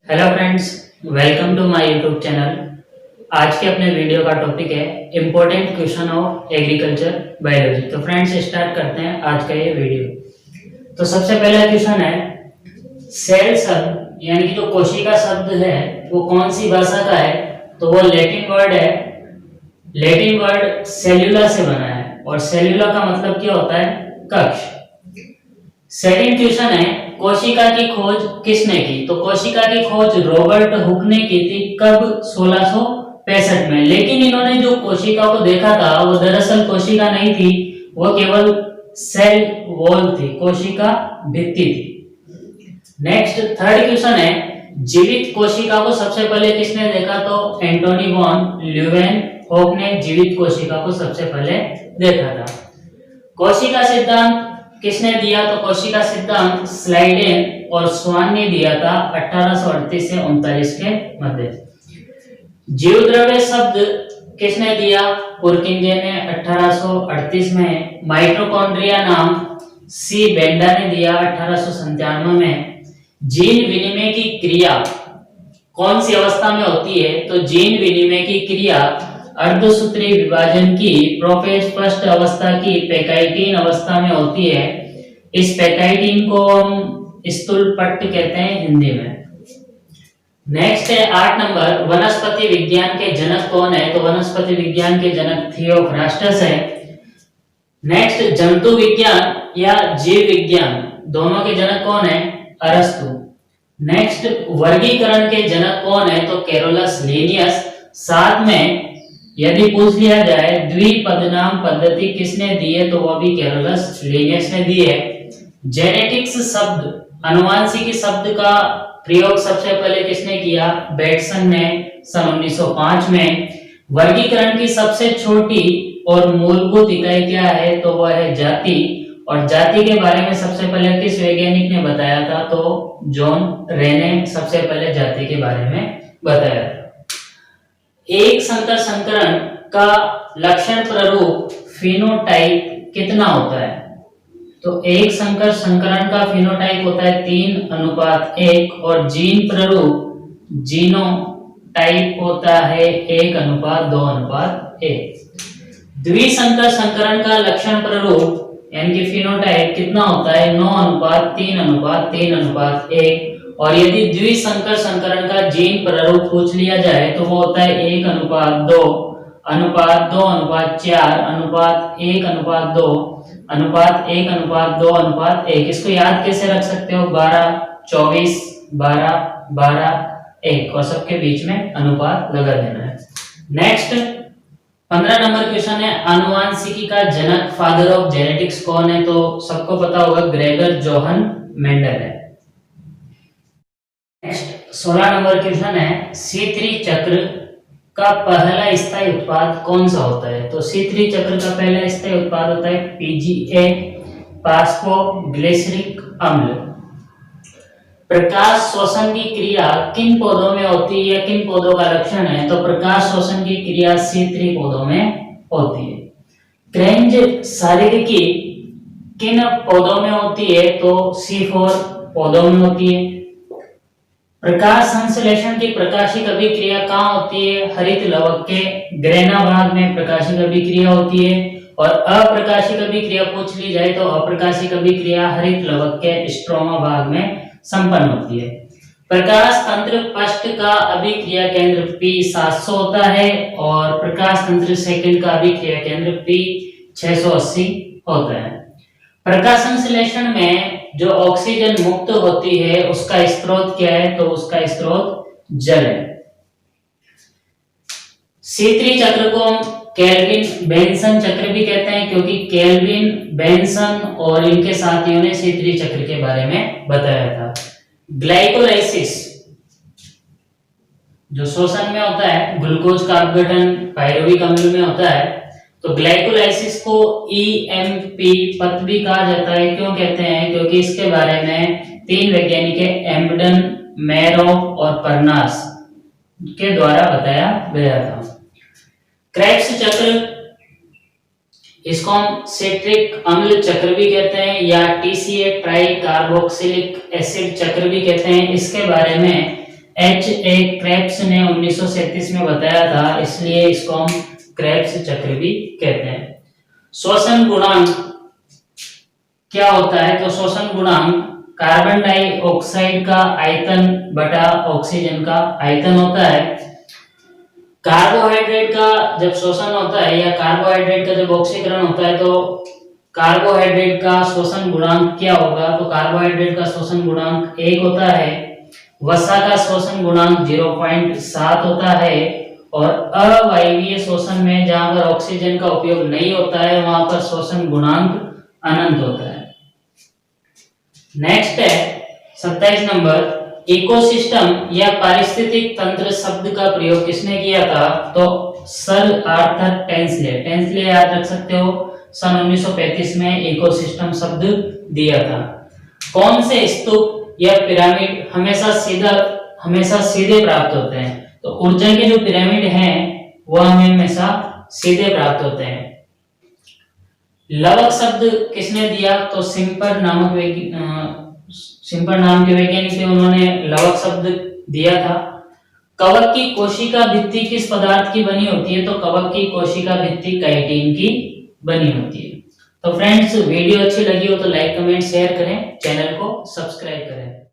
Hello friends, welcome to my YouTube channel. आज के अपने वीडियो का टॉपिक है important question of agriculture biology. तो फ्रेंड्स स्टार्ट करते हैं आज का ये वीडियो। तो सबसे पहला क्वेश्चन है, सेल शब्द यानी कि जो कोशिका शब्द है वो कौन सी भाषा का है? तो वो लैटिन वर्ड है। लैटिन वर्ड सेल्यूला से बना है और सेल्यूला का मतलब क्या होता है? कक्ष। सेकंड क्वेश्चन है, कोशिका की खोज किसने की? तो कोशिका की खोज रॉबर्ट हुक ने की थी। कब? 1665 में। लेकिन इन्होंने जो कोशिका को देखा था वो दरअसल कोशिका नहीं थी, वो केवल सेल वॉल थी, कोशिका भित्ति थी। नेक्स्ट थर्ड क्वेश्चन है, जीवित कोशिका को सबसे पहले किसने देखा? तो एंटोनी वॉन ल्यूवेनहोक ने जीवित कोशिका को सबसे पहले देखा था। कोशिका सिद्धांत किसने दिया? तो कोशिका सिद्धांत स्लाइडेन और स्वान ने दिया था 1838 से 39 के मध्य। जीव द्रव्य शब्द किसने दिया? पुरकिंजे ने 1838 में। माइटोकॉन्ड्रिया नाम सी बेंडा ने दिया 1897 में। जीन विनिमय की क्रिया कौन सी अवस्था में होती है? तो जीन विनिमय की क्रिया अर्धसूत्री विभाजन की प्रोफेस्ट अवस्था की पैकाइटिन अवस्था में होती है। इस पैकाइटिन को हम स्थूल पट्ट कहते हैं हिंदी में। नेक्स्ट है 8 नंबर, वनस्पति विज्ञान के जनक कौन है? तो वनस्पति विज्ञान के जनक थियोफ्रास्टस है। नेक्स्ट जंतु विज्ञान या जीव विज्ञान दोनों के जनक कौन है? अरस्तु। नेक्स्ट वर्गीकरण के जनक कौन है? तो कैरोलस लिनियस। साथ में यदि पूछ लिया जाए द्विपदनाम पद्धति किसने दी है? तो वो भी कैरोलस लिनियस ने दी है। जेनेटिक्स शब्द अनुवांशिकी शब्द का प्रयोग सबसे पहले किसने किया? बेटसन ने सन 1905 में। वर्गीकरण की सबसे छोटी और मूलभूत इकाई क्या है? तो वह है जाति। और जाति के बारे में सबसे पहले किस वैज्ञानिक ने बताया था? तो जॉन रे ने सबसे पहले जाति के बारे में बताया था। एक संकर संकरण का लक्षण प्ररूप फिनोटाइप कितना होता है? तो एक संकर संकरण का फिनोटाइप होता है 3:1 और जीन प्ररूप जीनोटाइप होता है 1:2:1। द्विसंकर संकरण का लक्षण प्ररूप यानी कि फिनोटाइप कितना होता है? 9:3:3:1। और यदि द्विसंकर संकरण का जीन प्रारूप पूछ लिया जाए तो वो होता है 1:2:4:1:2:1:1:2:1:1। इसको याद कैसे रख सकते हो? 12:24:12:12:1 और सबके बीच में अनुपात लगा देना है। नेक्स्ट 15 नंबर क्वेश्चन है, आनुवांशिकी का जनक फादर ऑफ जेनेटिक्स कौन है? तो सबको पता होगा ग्रेगर जोहन मेंडल है। नेक्स्ट 16 नंबर क्वेश्चन है, C3 चक्र का पहला स्थायी उत्पाद कौन सा होता है? तो C3 चक्र का पहला स्थायी उत्पाद होता है PGA फास्फोग्लिसरिक अम्ल। प्रकाश शोषण की क्रिया किन पौधों में होती है? किन पौधों का लक्षण है? तो प्रकाश शोषण की क्रिया C3 पौधों में होती है। क्रेंज शारीरिकी किन पौधों में होती है? तो C4 पौधों में होती है। प्रकाश संश्लेषण की प्रकाशिक अभिक्रिया कहाँ होती है? हरित लवक के ग्रेना भाग में प्रकाशिक अभिक्रिया होती है। और अप्रकाशिक अभिक्रिया पूछ ली जाए तो अप्रकाशिक अभिक्रिया हरित लवक के स्ट्रोमा भाग में संपन्न होती है। प्रकाश तंत्र पष्ट का अभिक्रिया केंद्र P700 होता है और प्रकाश तंत्र सेकंड का अभिक्रिया केंद्र P680 होता है। प्रकाश संश्लेषण में जो ऑक्सीजन मुक्त होती है उसका स्रोत क्या है? तो उसका स्रोत जल है। C3 चक्र को हम केल्विन बेंसन चक्र भी कहते हैं क्योंकि केल्विन बेंसन और इनके साथियों ने C3 चक्र के बारे में बताया था। ग्लाइकोलाइसिस जो शोषण में होता है, ग्लूकोज का अपघटन पायरुविक अम्ल में होता है। तो ग्लाइकोलाइसिस को EMP पथ भी कहा जाता है। क्यों कहते हैं? क्योंकि इसके बारे में 3 वैज्ञानिक एम्बडन, मेरोव और परनास के द्वारा बताया गया था। क्रेब्स चक्र, इसको हम सिट्रिक अम्ल चक्र भी कहते हैं या TCA ट्राई कार्बोक्सिलिक एसिड चक्र भी कहते हैं। इसके बारे में H.A. क्रेब्स ने 1937 में बताया था, इसलिए इसको हम क्रेब्स चक्र भी कहते हैं। शोषण गुणांक क्या होता है? तो शोषण गुणांक कार्बन डाइऑक्साइड का आयतन बटा ऑक्सीजन का आयतन होता है। कार्बोहाइड्रेट का जब शोषण होता है या कार्बोहाइड्रेट का जब ऑक्सीकरण होता है तो कार्बोहाइड्रेट का शोषण गुणांक क्या होगा? तो कार्बोहाइड्रेट का शोषण गुणांक 1 होता है। वसा का शोषण गुणांक 0.7 होता है और अवायवीय शोषण में जहां पर ऑक्सीजन का उपयोग नहीं होता है वहां पर शोषण गुणांक अनंत होता है। नेक्स्ट है 27 नंबर, इकोसिस्टम या पारिस्थितिक तंत्र शब्द का प्रयोग किसने किया था? तो सर आर्थर टेंसले। टेंसले याद रख सकते हो, सन 1935 में इकोसिस्टम शब्द दिया था। कौन से स्तूप या पिरामिड हमेशा सीधे प्राप्त होते हैं? तो ऊर्जा के जो पिरामिड हैं वो हमें हमेशा सीधे प्राप्त होते हैं। लवक शब्द किसने दिया? तो सिम्पर नाम के वैज्ञानिक थे, उन्होंने लवक शब्द दिया था। कवक की कोशिका भित्ति किस पदार्थ की बनी होती है? तो कवक की कोशिका भित्ति काइटिन की बनी होती है। तो फ्रेंड्स, वीडियो अच्छी लगी हो तो लाइक कमेंट शेयर करें, चैनल को सब्सक्राइब करें।